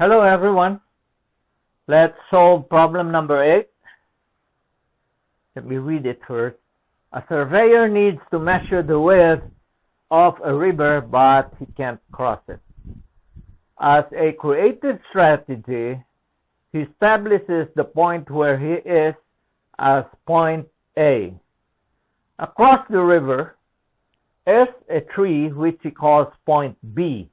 Hello everyone. Let's solve problem number 8. Let me read it first. A surveyor needs to measure the width of a river, but he can't cross it. As a creative strategy, he establishes the point where he is as point A. Across the river is a tree which he calls point B.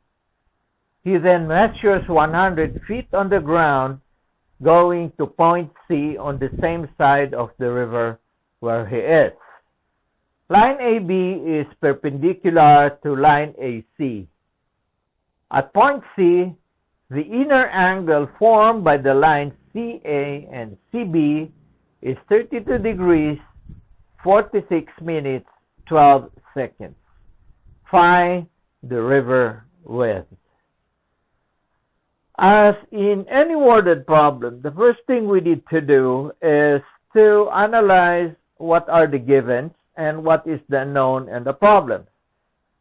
He then measures 100 feet on the ground, going to point C on the same side of the river where he is. Line AB is perpendicular to line AC. At point C, the inner angle formed by the lines CA and CB is 32 degrees, 46 minutes, 12 seconds. Find the river width. As in any worded problem, the first thing we need to do is to analyze what are the givens and what is the unknown and the problem.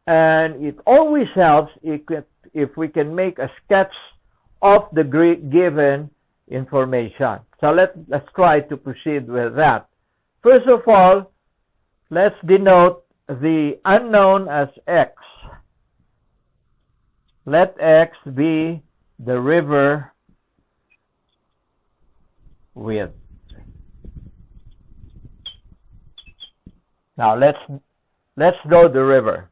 And it always helps if we can make a sketch of the given information. So let's try to proceed with that. First of all, let's denote the unknown as X. Let X be the river width. Now let's draw the river.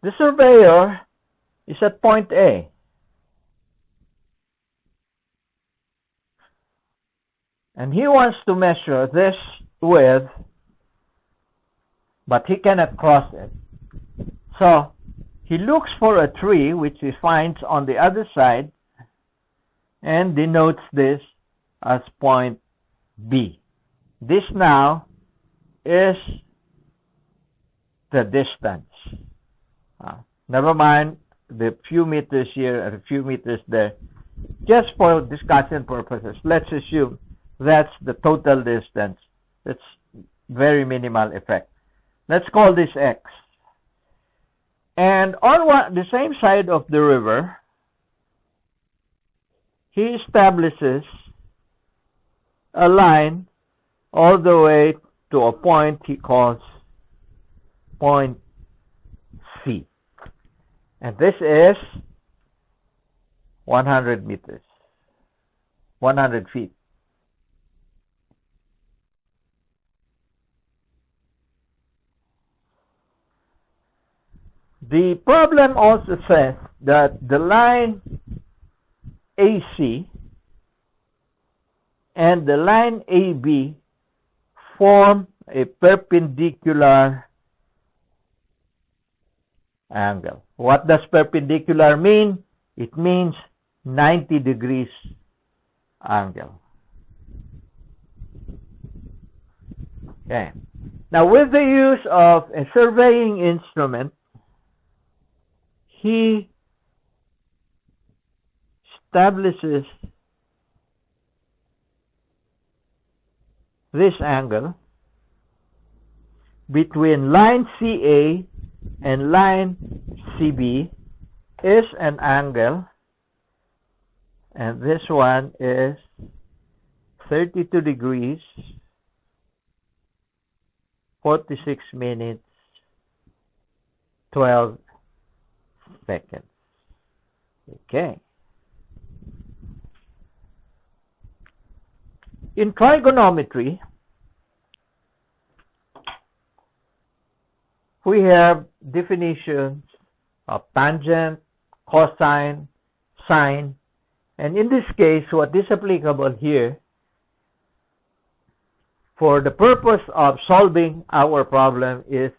The surveyor is at point A. And he wants to measure this width, but he cannot cross it. So he looks for a tree which he finds on the other side and denotes this as point B. This now is the distance. Never mind the few meters here and a few meters there. Just for discussion purposes, let's assume that's the total distance. It's very minimal effect. Let's call this X. And on the same side of the river, he establishes a line all the way to a point he calls point C. And this is 100 meters, 100 feet. The problem also says that the line AC and the line AB form a perpendicular angle. What does perpendicular mean? It means 90 degrees angle. Okay. Now, with the use of a surveying instrument, he establishes this angle between line CA and line CB is an angle, and this one is 32 degrees, 46 minutes, 12 seconds. Okay. In trigonometry, we have definitions of tangent, cosine, sine, and in this case, what is applicable here for the purpose of solving our problem is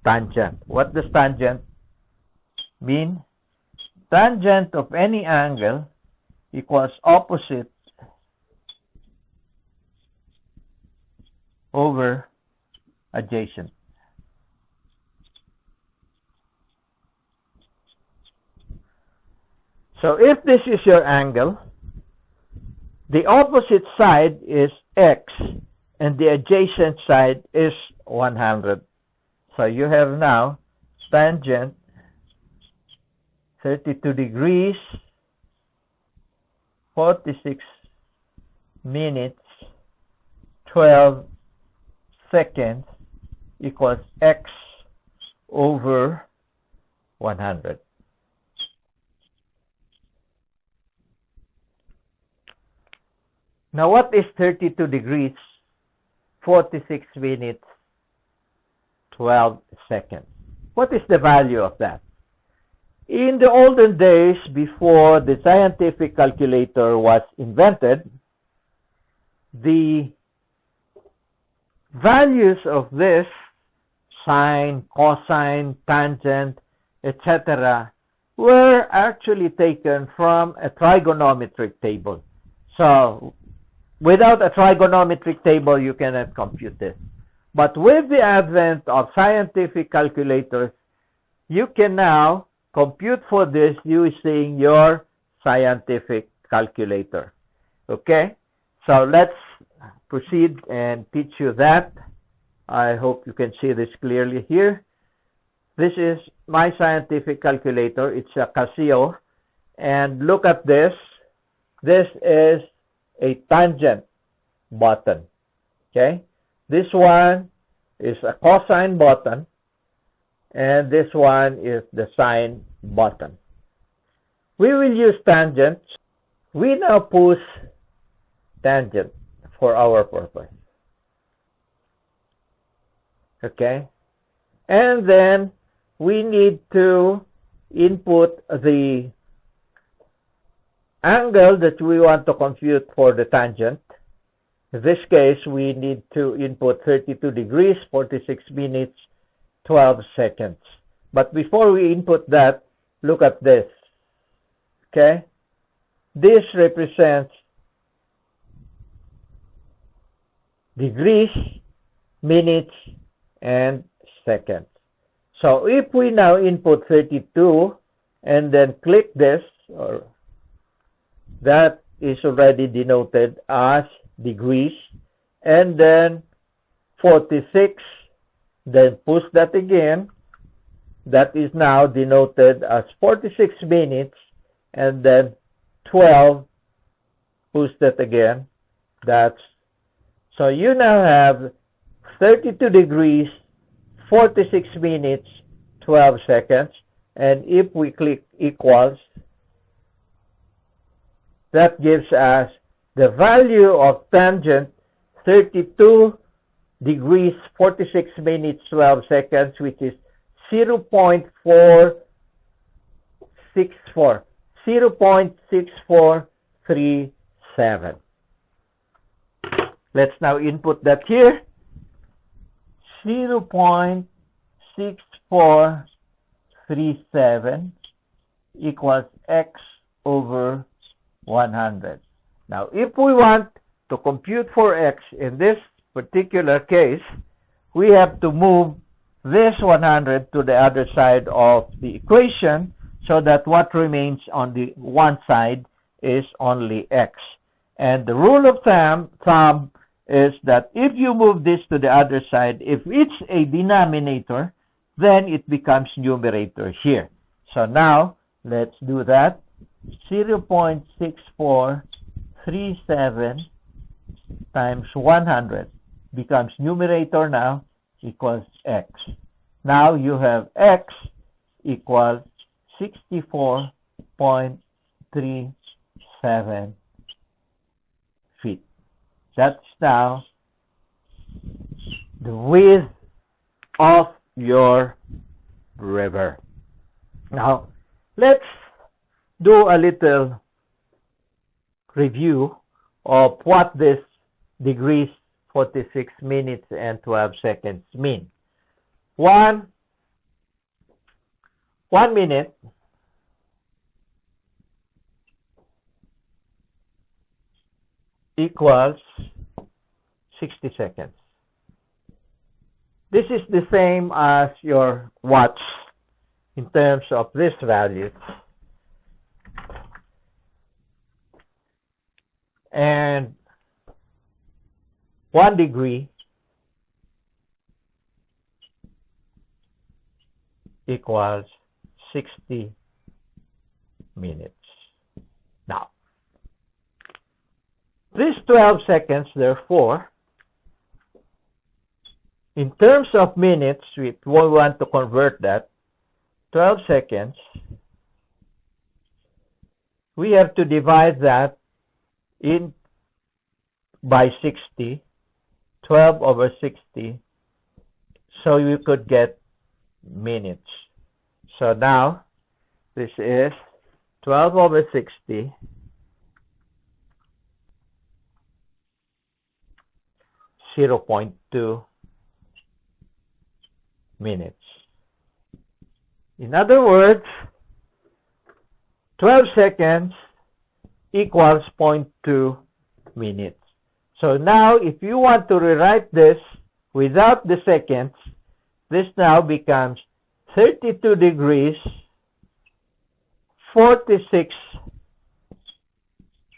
tangent. What does tangent mean? Tangent of any angle equals opposite over adjacent. So if this is your angle, the opposite side is x, and the adjacent side is 100. So you have now tangent 32 degrees, 46 minutes, 12 seconds equals x over 100. Now what is 32 degrees, 46 minutes, 12 seconds? What is the value of that? In the olden days, before the scientific calculator was invented, the values of this, sine, cosine, tangent, etc., were actually taken from a trigonometric table. So, without a trigonometric table, you cannot compute this. But with the advent of scientific calculators, you can now compute for this using your scientific calculator. Okay? So let's proceed and teach you that. I hope you can see this clearly here. This is my scientific calculator. It's a Casio. And look at this. This is a tangent button. Okay? This one is a cosine button. And this one is the sine button. We will use tangents. We now push tangent for our purpose. Okay? And then we need to input the angle that we want to compute for the tangent. In this case, we need to input 32 degrees, 46 minutes, 12 seconds. But before we input that, look at this. Okay? This represents degrees, minutes, and seconds. So if we now input 32 and then click this, or that is already denoted as degrees, and then 46, then push that again, that is now denoted as 46 minutes, and then 12, push that again, that's, so you now have 32 degrees, 46 minutes, 12 seconds, and if we click equals, that gives us the value of tangent 32 degrees, 46 minutes, 12 seconds, which is 0.464, 0.6437. Let's now input that here. 0.6437 equals x over 100. Now, if we want to compute for x in this particular case, we have to move this 100 to the other side of the equation so that what remains on the one side is only x. And the rule of thumb is that if you move this to the other side, if it's a denominator, then it becomes numerator here. So now, let's do that. 0.6437 times 100 becomes numerator now, equals x. Now you have x equals 64.37 feet. That's now the width of your river. Now, let's do a little review of what this degrees, 46 minutes, and 12 seconds mean. One minute equals 60 seconds. This is the same as your watch in terms of this value. and 1 degree equals 60 minutes. Now, this 12 seconds, therefore, in terms of minutes, we want to convert that, 12 seconds, we have to divide that in by 60, 12 over 60, so you could get minutes. So now, this is 12 over 60 0.2 minutes. In other words, 12 seconds equals 0.2 minutes. So now, if you want to rewrite this without the seconds, this now becomes 32 degrees 46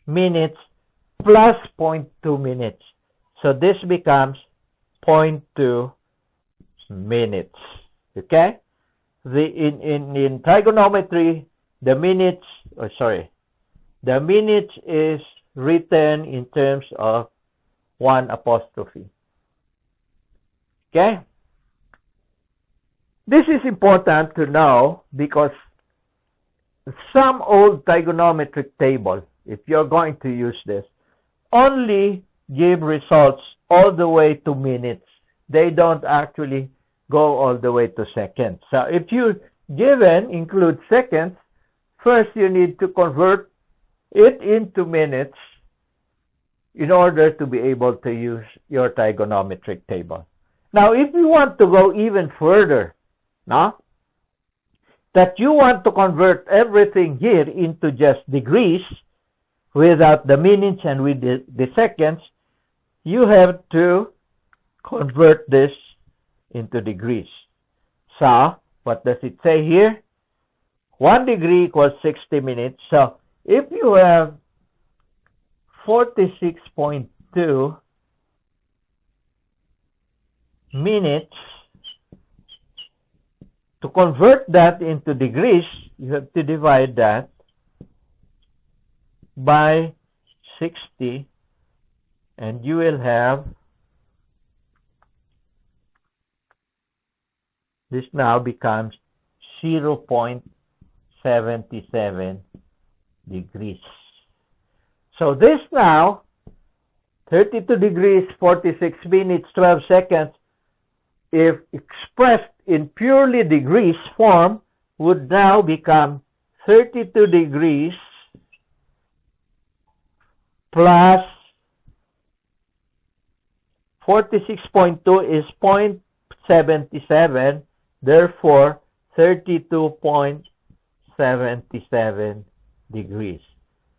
minutes plus 0.2 minutes. So this becomes 0.2 minutes. Okay? In trigonometry, the minutes is written in terms of 1 apostrophe. Okay? This is important to know because some old trigonometric table, if you're going to use this, only give results all the way to minutes. They don't actually go all the way to seconds. So if you include seconds, first you need to convert it into minutes in order to be able to use your trigonometric table. Now, if you want to go even further, that you want to convert everything here into just degrees without the minutes and with the seconds, you have to convert this into degrees. So, what does it say here? 1 degree equals 60 minutes. So, if you have 46.2 minutes, to convert that into degrees, you have to divide that by 60, and you will have, this now becomes 0.77 degrees. So this now, 32 degrees, 46 minutes, 12 seconds, if expressed in purely degrees form, would now become 32 degrees plus 46.2 is 0.77, therefore 32.77 degrees.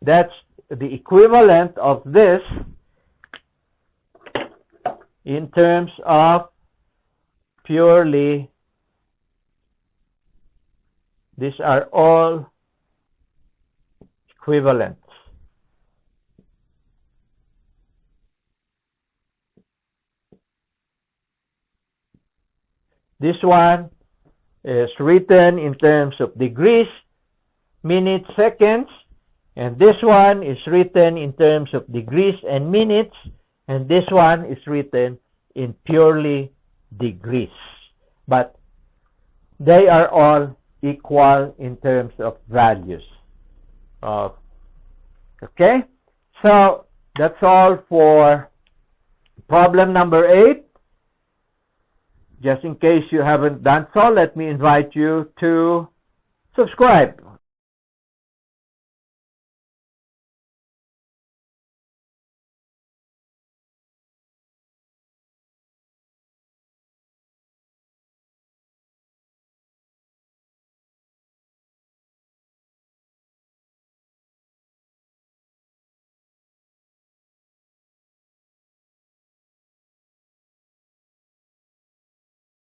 That's the equivalent of this in terms of purely, these are all equivalents. This one is written in terms of degrees, minutes, seconds, and this one is written in terms of degrees and minutes, and this one is written in purely degrees. But they are all equal in terms of values. Okay? So, that's all for problem number 8. Just in case you haven't done so, let me invite you to subscribe